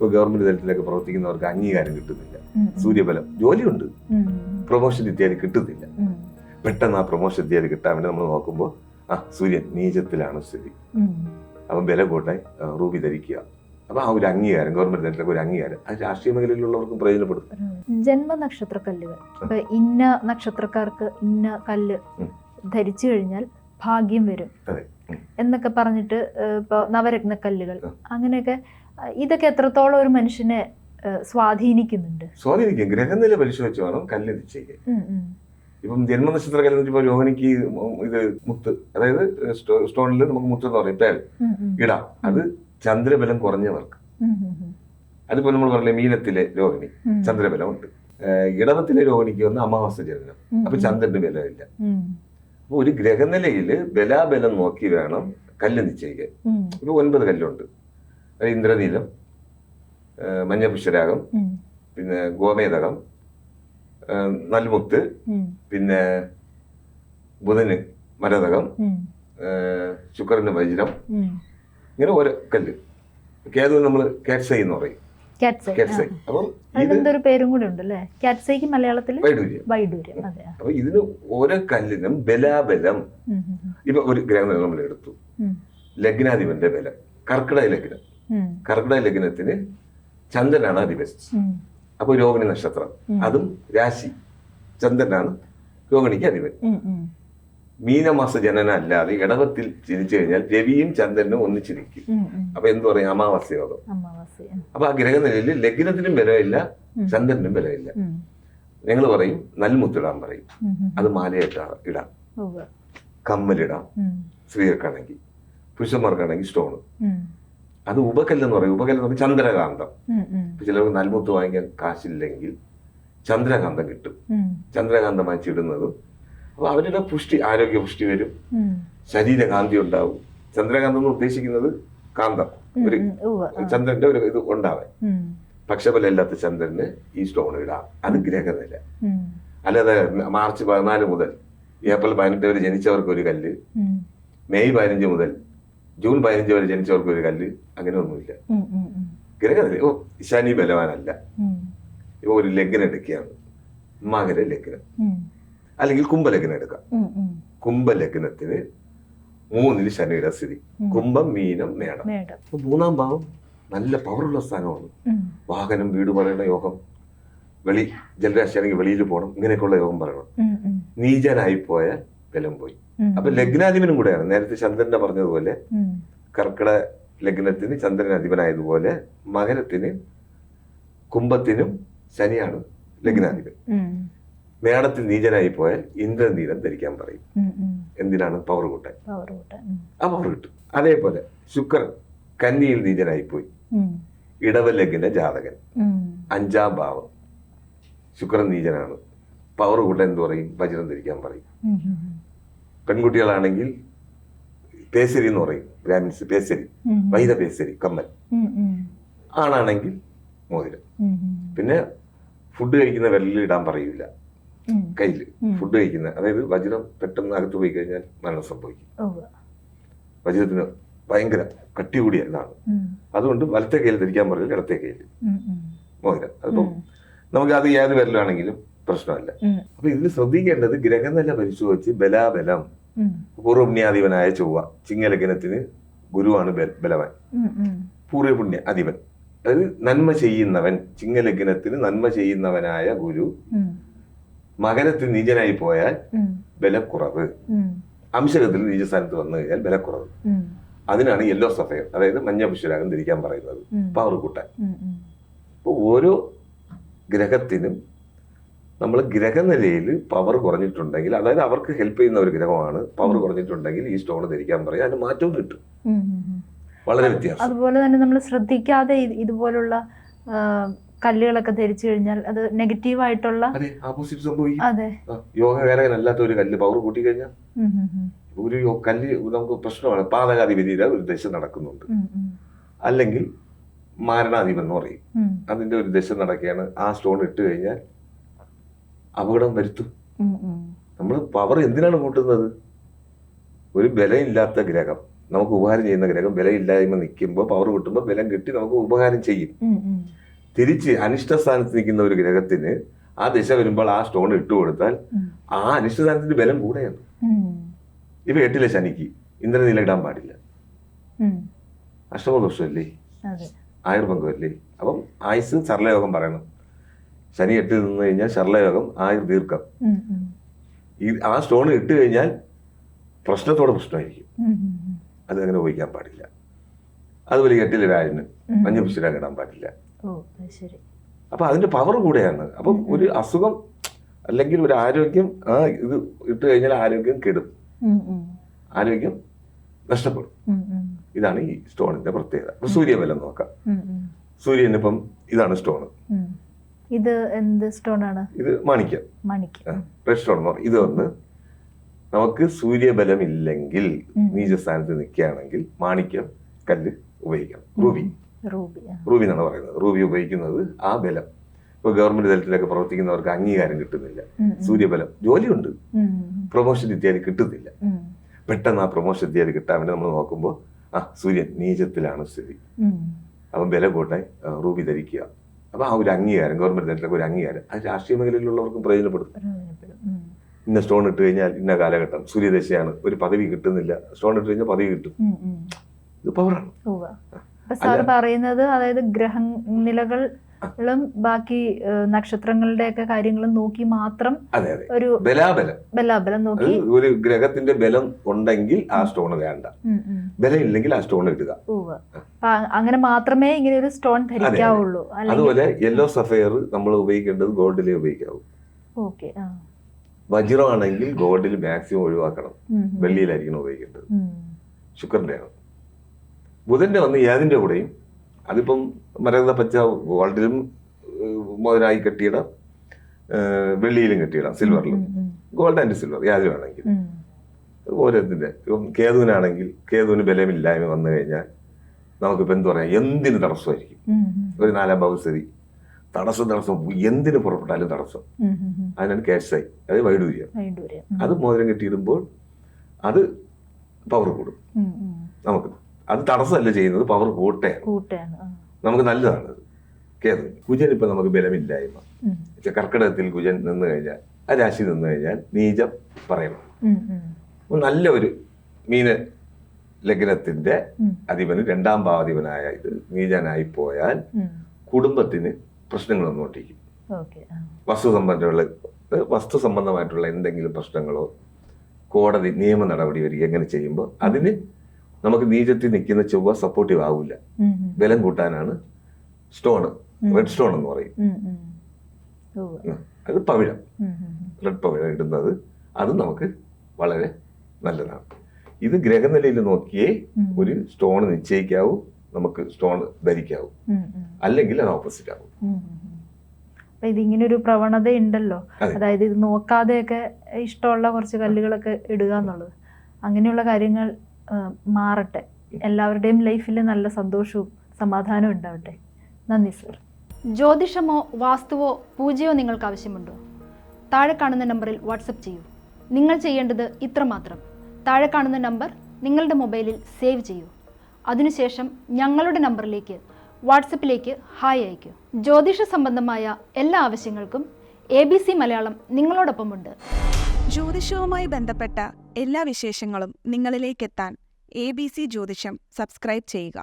ഇപ്പോൾ ഗവൺമെന്റ് തലത്തിലൊക്കെ പ്രവർത്തിക്കുന്നവർക്ക് അംഗീകാരം കിട്ടുന്നില്ല, സൂര്യബലം, ജോലിയുണ്ട്, പ്രൊമോഷൻ ഇത്യാദി കിട്ടുന്നില്ല. പെട്ടെന്ന് ആ പ്രൊമോഷൻ ഇത്യാദി കിട്ടാൻ വേണ്ടി നമ്മൾ നോക്കുമ്പോൾ സൂര്യൻ നീചത്തിലാണ് സ്ഥിതി, അപ്പം ബലം കൂട്ടാൻ റൂബി ധരിക്കുക. അപ്പൊ ആ ഒരു അംഗീകാരം, ഗവൺമെന്റ് തലത്തിലൊക്കെ ഒരു അംഗീകാരം, അത് രാഷ്ട്രീയ മേഖലയിലുള്ളവർക്കും പ്രയോജനപ്പെടും. ജന്മനക്ഷത്ര കല്ലുകൾ, ഇപ്പൊ ഇന്ന നക്ഷത്രക്കാർക്ക് ഇന്ന കല്ല് ധരിച്ചു കഴിഞ്ഞാൽ ഭാഗ്യം വരും എന്നൊക്കെ പറഞ്ഞിട്ട്, ഇപ്പൊ നവരത്ന കല്ലുകൾ, അങ്ങനെയൊക്കെ, ഇതൊക്കെ എത്രത്തോളം ഒരു മനുഷ്യനെ സ്വാധീനിക്കുന്നുണ്ട്? സ്വാധീനിക്കും. ഗ്രഹനില പരിശോധിച്ച് വേണം കല്ല് നിശ്ചയിക്കാൻ. ഇപ്പം ജന്മനക്ഷത്ര കല്ല് ഇപ്പൊ രോഹിണിക്ക് ഇത് മുത്ത്, അതായത് സ്റ്റോണിൽ നമുക്ക് മുത്ത് എന്ന് പറയും, പേൽ ഇടാം. അത് ചന്ദ്രബലം കുറഞ്ഞവർക്ക്. അതിപ്പോ നമ്മൾ പറഞ്ഞില്ലേ മീനത്തിലെ രോഹിണി ചന്ദ്രബലം ഉണ്ട്, ഇടവത്തിലെ രോഹിണിക്ക് വന്ന് അമാവാസ ജനനം, അപ്പൊ ചന്ദ്രന്റെ ബലമില്ല. അപ്പൊ ഒരു ഗ്രഹനിലയില് ബലാബലം നോക്കി വേണം കല്ല് നിശ്ചയിക്കാൻ. ഇപ്പൊ 9 കല്ലുണ്ട്. ഇന്ദ്രനീലം, മഞ്ഞപുഷ്യരാഗം, പിന്നെ ഗോമേതകം, നൽമുത്ത്, പിന്നെ ബുധന് മരതകം, ശുക്രന് വജ്രം, ഇങ്ങനെ ഓരോ കല്ല്. കേതു നമ്മൾ കാറ്റ്സൈ എന്ന് പറയും. അപ്പം ഇതിന്റെ പേരും കൂടെ ഉണ്ടല്ലേ, കാറ്റ്സൈക്ക് മലയാളത്തിൽ വൈഡൂര്യം. അപ്പൊ ഇതിന് ഓരോ കല്ലിനും ബലാബലം. ഇപ്പൊ ഒരു ഗ്രഹം നമ്മൾ എടുത്തു, ലഗ്നാധിപന്റെ ബലം കർക്കിടക ലഗ്നം. കർക്കിടക ലഗ്നത്തിന് ചന്ദ്രനാണ് അധിപൻ. അപ്പൊ രോഹിണി നക്ഷത്രം, അതും രാശി ചന്ദ്രനാണ് രോഹിണിക്ക് അധിപൻ. മീനമാസ ജനന അല്ലാതെ ഇടവത്തിൽ ജനിച്ചു കഴിഞ്ഞാൽ രവിയും ചന്ദ്രനും ഒന്നിച്ചിരിക്കും. അപ്പൊ എന്ത് പറയും, അമാവാസ യോഗം. അപ്പൊ ആ ഗ്രഹനിലയിൽ ലഗ്നത്തിനും ബലമില്ല, ചന്ദ്രനും ബലമില്ല. ഞങ്ങൾ പറയും നൽമുത്തിടാൻ പറയും. അത് മാലയായിട്ട് ഇടാം, കമ്മലിടാം, സ്ത്രീകൾക്കാണെങ്കിൽ. പുരുഷന്മാർക്കാണെങ്കിൽ സ്റ്റോണ്. അത് ഉപകല്ലെന്ന് പറയും. ഉപകല്ലെന്ന് പറയും ചന്ദ്രകാന്തം. ചിലർക്ക് നൽമുത്ത് വാങ്ങിക്കാൻ കാശില്ലെങ്കിൽ ചന്ദ്രകാന്തം കിട്ടും. ചന്ദ്രകാന്തം വാങ്ങിച്ചിടുന്നതും അപ്പൊ അവരുടെ പുഷ്ടി, ആരോഗ്യ പുഷ്ടി വരും, ശരീരകാന്തി ഉണ്ടാവും. ചന്ദ്രകാന്തം എന്ന് ഉദ്ദേശിക്കുന്നത് കാന്തം, ഒരു ചന്ദ്രന്റെ ഒരു ഇത് ഉണ്ടാവാൻ. പക്ഷബലം ഇല്ലാത്ത ചന്ദ്രന് ഈ സ്റ്റോൺ ഇടാം. അത് ഗ്രഹനില. അല്ലാതെ മാർച്ച് 14 മുതൽ ഏപ്രിൽ 18 വരെ ജനിച്ചവർക്ക് ഒരു കല്ല്, മെയ് 15 മുതൽ ജൂൺ 15 വരെ ജനിച്ചവർക്ക് ഒരു കല്ല്, അങ്ങനെ ഒന്നുമില്ല. ഗ്രഹനില. ശനി ബലവാനല്ല. ഇപ്പൊ ഒരു ലഗ്നം എടുക്കുകയാണ്, മകര ലഗ്നം അല്ലെങ്കിൽ കുംഭലഗ്നം എടുക്കാം. കുംഭലഗ്നത്തിന് 3-ൽ ശനിയുടെ സ്ഥിതി, കുംഭം, മീനം, മേടം. അപ്പൊ 3-ാം ഭാവം നല്ല പവറുള്ള സ്ഥാനമാണ്. വാഹനം, വീട് പറയുന്ന യോഗം, ജലരാശിയാണെങ്കിൽ വെളിയിൽ പോകണം, ഇങ്ങനെയൊക്കെയുള്ള യോഗം പറയണം. നീചനായി പോയാൽ ബലം പോയി. അപ്പൊ ലഗ്നാധിപനും കൂടെയാണ്. നേരത്തെ ചന്ദ്രന്റെ പറഞ്ഞതുപോലെ കർക്കിടക ലഗ്നത്തിന് ചന്ദ്രൻ അധിപനായതുപോലെ മകരത്തിന് കുംഭത്തിനും ശനിയാണ് ലഗ്നാധിപൻ. മേടത്തിൽ നീചനായി പോയാൽ ഇന്ദ്രനീലം ധരിക്കാൻ പറയും. എന്തിനാണ്? പവർ കൂട്ടാൻ. ആ പവർ കിട്ടും. അതേപോലെ ശുക്രൻ കന്നിയിൽ നീചനായി പോയി, ഇടവലഗ്ന ജാതകൻ, 5-ാം ഭാവം ശുക്രൻ നീചനാണ്, പവർ കൂട്ടാൻ എന്ത് പറയും? വജ്രം ധരിക്കാൻ പറയും. പെൺകുട്ടികളാണെങ്കിൽ പേസരി എന്ന് പറയും, ബ്രാഹ്മിൻസ് പേസരി, വൈദ പേസരി, കമ്മൽ. ആണാണെങ്കിൽ മോതിരം. പിന്നെ ഫുഡ് കഴിക്കുന്ന വിരലിൽ ഇടാൻ പറയൂല, കയ്യില് ഫുഡ് കഴിക്കുന്ന, അതായത് വജ്രം പെട്ടെന്ന് അകത്ത് പോയി കഴിഞ്ഞാൽ മരണം സംഭവിക്കും. വജ്രത്തിന് ഭയങ്കര കട്ടി കൂടിയ ഇതാണ്. അതുകൊണ്ട് വലത്തെ കയ്യിൽ ധരിക്കാൻ പറയില്ല, ഇടത്തെ കയ്യിൽ മോതിരം. അതിപ്പം നമുക്ക് അത് ഏത് വിരലാണെങ്കിലും പ്രശ്നമല്ല. അപ്പൊ ഇതിൽ ശ്രദ്ധിക്കേണ്ടത് ഗ്രഹനില പരിശോധിച്ച് ബലാബലം. പൂർവ്വപുണ്യാധിപനായ ചൊവ്വ ചിങ്ങലഗ്നത്തിന് ഗുരുവാണ് ബലവാൻ, പൂർവ്വപുണ്യ അധിപൻ, അതായത് നന്മ ചെയ്യുന്നവൻ. ചിങ്ങലഗ്നത്തിന് നന്മ ചെയ്യുന്നവനായ ഗുരു മകരത്തിൽ നീചനായി പോയാൽ ബലക്കുറവ്. അംശകത്തിൽ നീചസ്ഥാനത്ത് വന്നു കഴിഞ്ഞാൽ ബലക്കുറവ്. അതിനാണ് യെല്ലോ സഫയർ, അതായത് മഞ്ഞ പുഷ്യരാഗം ധരിക്കാൻ പറയുന്നത്, പവർ കൂട്ടാൻ. അപ്പൊ ഓരോ ഗ്രഹത്തിനും നമ്മൾ ഗ്രഹനിലയിൽ പവർ കുറഞ്ഞിട്ടുണ്ടെങ്കിൽ, അതായത് അവർക്ക് ഹെൽപ്പ് ചെയ്യുന്ന ഒരു ഗ്രഹമാണ്, പവർ കുറഞ്ഞിട്ടുണ്ടെങ്കിൽ ഈ സ്റ്റോൺ ധരിക്കാൻ പറയും. അതിന് മാറ്റവും കിട്ടും, വളരെ വ്യത്യാസം. അതുപോലെ തന്നെ നമ്മൾ ശ്രദ്ധിക്കാതെ ഇതുപോലുള്ള കല്ലുകളൊക്കെ ധരിച്ചു കഴിഞ്ഞാൽ അത് നെഗറ്റീവായിട്ടുള്ള ഓപ്പോസിറ്റ് സംഭവിക്കും. യോഗകാരകനല്ലാത്ത ഒരു കല്ല് പവർ കൂട്ടി കഴിഞ്ഞാൽ ഒരു കല്ല് നമുക്ക് പ്രശ്നമാണ്. പാതകാധിപതിയുടെ ഒരു ദശ നടക്കുന്നുണ്ട്, അല്ലെങ്കിൽ മാരണാധിപൻ എന്ന് പറയും, അതിന്റെ ഒരു ദശ നടക്കുകയാണ്. ആ സ്റ്റോൺ ഇട്ട് കഴിഞ്ഞാൽ അപകടം വരുത്തും. നമ്മൾ പവർ എന്തിനാണ് കൂട്ടുന്നത്? ഒരു ബലമില്ലാത്ത ഗ്രഹം നമുക്ക് ഉപകാരം ചെയ്യുന്ന ഗ്രഹം ബലമില്ലായ്മ നിൽക്കുമ്പോൾ പവർ കിട്ടുമ്പോൾ ബലം കിട്ടി നമുക്ക് ഉപകാരം ചെയ്യും. തിരിച്ച് അനിഷ്ട സ്ഥാനത്ത് നിൽക്കുന്ന ഒരു ഗ്രഹത്തിന് ആ ദിശ വരുമ്പോൾ ആ സ്റ്റോൺ ഇട്ട് കൊടുത്താൽ ആ അനിഷ്ട സ്ഥാനത്തിന്റെ ബലം കൂടെയാണ്. ഇപ്പൊ 8-ലെ ശനിക്ക് ഇന്ദ്രനീല ഇടാൻ പാടില്ല, അഷ്ടമദോഷമല്ലേ, ആയുർഭംഗമല്ലേ. അപ്പം ആയുസ് സർലയോഗം പറയണം. ശനി 8-ൽ നിന്ന് കഴിഞ്ഞാൽ സർലയോഗം, ആയുർ ദീർഘം. ആ സ്റ്റോൺ ഇട്ട് കഴിഞ്ഞാൽ പ്രശ്നത്തോടെ പ്രശ്നമായിരിക്കും. അത് അങ്ങനെ ഉപയോഗിക്കാൻ പാടില്ല. അതുപോലെ 8-ലെ രാജന് മഞ്ഞപുഷ്പരാഗം ഇടാൻ പാടില്ല. അപ്പൊ അതിന്റെ പവർ കൂടെയാണ്. അപ്പം ഒരു അസുഖം അല്ലെങ്കിൽ ഒരു ആരോഗ്യം ഇത് ഇട്ട് കഴിഞ്ഞാൽ ആരോഗ്യം കെടും, ആരോഗ്യം നഷ്ടപ്പെടും. ഇതാണ് ഈ സ്റ്റോണിന്റെ പ്രത്യേകത. സൂര്യബലം നോക്കാം. സൂര്യനിപ്പം ഇതാണ് സ്റ്റോൺ. ഇത് എന്ത് സ്റ്റോൺ ആണ്? ഇത് മാണിക്യം, റെഡ് സ്റ്റോൺ എന്ന് പറയും. ഇതൊന്ന് നമുക്ക് സൂര്യബലം ഇല്ലെങ്കിൽ നീചസ്ഥാനത്ത് നിൽക്കുകയാണെങ്കിൽ മാണിക്യം കല്ല് ഉപയോഗിക്കണം. റൂബി എന്നാണ് പറയുന്നത്. റൂബി ഉപയോഗിക്കുന്നത് ആ ബലം. ഇപ്പൊ ഗവൺമെന്റ് തലത്തിലൊക്കെ പ്രവർത്തിക്കുന്നവർക്ക് അംഗീകാരം കിട്ടുന്നില്ല, സൂര്യബലം, ജോലിയുണ്ട്, പ്രൊമോഷൻ ഇത്യാദി കിട്ടുന്നില്ല. പെട്ടെന്ന് ആ പ്രൊമോഷൻ ഇത്യാദി കിട്ടാൻ വേണ്ടി നമ്മൾ നോക്കുമ്പോൾ സൂര്യൻ നീചത്തിലാണ് സ്ഥിതി, അപ്പം ബലം കൂട്ടായി റൂബി ധരിക്കുക. അപ്പൊ ആ ഒരു അംഗീകാരം, ഗവൺമെന്റ് തലത്തിലൊക്കെ ഒരു അംഗീകാരം, അത് രാഷ്ട്രീയ മേഖലയിലുള്ളവർക്കും പ്രയോജനപ്പെടും. ഇന്ന സ്റ്റോൺ ഇട്ട് കഴിഞ്ഞാൽ ഇന്ന കാലഘട്ടം സൂര്യദശയാണ്, ഒരു പദവി കിട്ടുന്നില്ല, സ്റ്റോൺ ഇട്ട് കഴിഞ്ഞാൽ പദവി കിട്ടും. ഇത് പവറാണ്. സാറ് പറയുന്നത് അതായത് ഗ്രഹനിലകളും ബാക്കി നക്ഷത്രങ്ങളുടെ ഒക്കെ കാര്യങ്ങളും നോക്കി മാത്രം ഒരു ബലാബലം നോക്കി ഒരു ഗ്രഹത്തിന്റെ ബലം ഉണ്ടെങ്കിൽ ആ സ്റ്റോൺ വേണ്ട, ബലം ഇല്ലെങ്കിൽ ആ സ്റ്റോൺ ഇടുക. അങ്ങനെ മാത്രമേ ഇങ്ങനെ ഒരു സ്റ്റോൺ ധരിക്കാവുള്ളൂ. അതുപോലെ യെല്ലോ സഫയർ നമ്മൾ ഉപയോഗിക്കേണ്ടത് ഗോൾഡിലേ ഉപയോഗിക്കാവൂ. വജ്രമാണെങ്കിൽ ഗോൾഡിൽ മാക്സിമം ഒഴിവാക്കണം, വെള്ളിയിലായിരിക്കണം ഉപയോഗിക്കേണ്ടത്. ശുക്രന്റെ ആണ്. ബുധന്റെ വന്ന് ഏതിന്റെ കൂടെയും, അതിപ്പം മരകത പച്ച ഗോൾഡിലും മുതലായി കെട്ടിയിടാം, വെള്ളിയിലും കെട്ടിയിടാം, സിൽവറിലും, ഗോൾഡ് ആൻഡ് സിൽവർ ഏതിൽ വേണമെങ്കിൽ. ഓരോത്തിന്റെ ഇപ്പം കേതുവിനാണെങ്കിൽ കേതുവിന് ബലമില്ലായ്മ വന്നു കഴിഞ്ഞാൽ നമുക്കിപ്പോൾ എന്ത് പറയാം, എന്തിന് തടസ്സമായിരിക്കും. ഒരു 4-ാം ഭാവസ്ഥിതി തടസ്സം എന്തിന് പുറപ്പെട്ടാലും തടസ്സം. അതിനാണ് കേശായി, അത് വൈഡൂര്യം. അത് മോതിരം കെട്ടിയിടുമ്പോൾ അത് പവർ കൂടും നമുക്ക്. അത് തടസ്സമല്ല ചെയ്യുന്നത്, പവർ കൂട്ടയാണ്. നമുക്ക് നല്ലതാണ് കേതു. കുജൻ ഇപ്പൊ നമുക്ക് ബലമില്ലായ്മ, കർക്കിടകത്തിൽ കുജൻ നിന്ന് കഴിഞ്ഞാൽ, ആ രാശി നിന്ന് കഴിഞ്ഞാൽ നീചം പറയണം. നല്ല ഒരു മീന ലഗ്നത്തിന്റെ അധിപന് 2-ാം ഭാവാധിപനായ ഇത് നീചനായി പോയാൽ കുടുംബത്തിന് പ്രശ്നങ്ങളൊന്നും ഒട്ടിക്കും. വസ്തു സംബന്ധമായിട്ടുള്ള എന്തെങ്കിലും പ്രശ്നങ്ങളോ കോടതി നിയമ നടപടി വരിക എങ്ങനെ ചെയ്യുമ്പോൾ അതിന് നമുക്ക് നീചത്തിൽ നിൽക്കുന്ന ചൊവ്വ സപ്പോർട്ടീവ് ആവില്ല. ബലം കൂട്ടാനാണ് സ്റ്റോൺ, റെഡ് സ്റ്റോൺ എന്ന് പറയും. അത് പവിഴം, റെഡ് പവിഴം ഇടുന്നത് അത് നമുക്ക് വളരെ നല്ലതാണ്. ഇത് ഗ്രഹനിലയിൽ നോക്കിയേ ഒരു സ്റ്റോൺ നിശ്ചയിക്കാവൂ, നമുക്ക് സ്റ്റോൺ ധരിക്കാവൂ, അല്ലെങ്കിൽ അത് ഓപ്പോസിറ്റ് ആവും. അപ്പൊ ഇതിങ്ങനെ ഒരു പ്രവണത ഉണ്ടല്ലോ, അതായത് ഇത് നോക്കാതെയൊക്കെ ഇഷ്ടമുള്ള കുറച്ച് കല്ലുകളൊക്കെ ഇടുക എന്നുള്ളത്. അങ്ങനെയുള്ള കാര്യങ്ങൾ മാറട്ടെ, എല്ലാവരുടെയും ലൈഫിൽ നല്ല സന്തോഷവും സമാധാനവും ഉണ്ടാവട്ടെ. നന്ദി സർ. ജ്യോതിഷമോ വാസ്തുവോ പൂജയോ നിങ്ങൾക്ക് ആവശ്യമുണ്ടോ? താഴെ കാണുന്ന നമ്പറിൽ വാട്സപ്പ് ചെയ്യൂ. നിങ്ങൾ ചെയ്യേണ്ടത് ഇത്രമാത്രം: താഴെ കാണുന്ന നമ്പർ നിങ്ങളുടെ മൊബൈലിൽ സേവ് ചെയ്യൂ. അതിനുശേഷം ഞങ്ങളുടെ നമ്പറിലേക്ക് വാട്സപ്പിലേക്ക് ഹായ് അയക്കൂ. ജ്യോതിഷ സംബന്ധമായ എല്ലാ ആവശ്യങ്ങൾക്കും ABC മലയാളം നിങ്ങളോടൊപ്പമുണ്ട്. ജ്യോതിഷവുമായി ബന്ധപ്പെട്ട എല്ലാ വിശേഷങ്ങളും നിങ്ങളിലേക്കെത്താൻ ABC ജ്യോതിഷം സബ്സ്ക്രൈബ് ചെയ്യുക.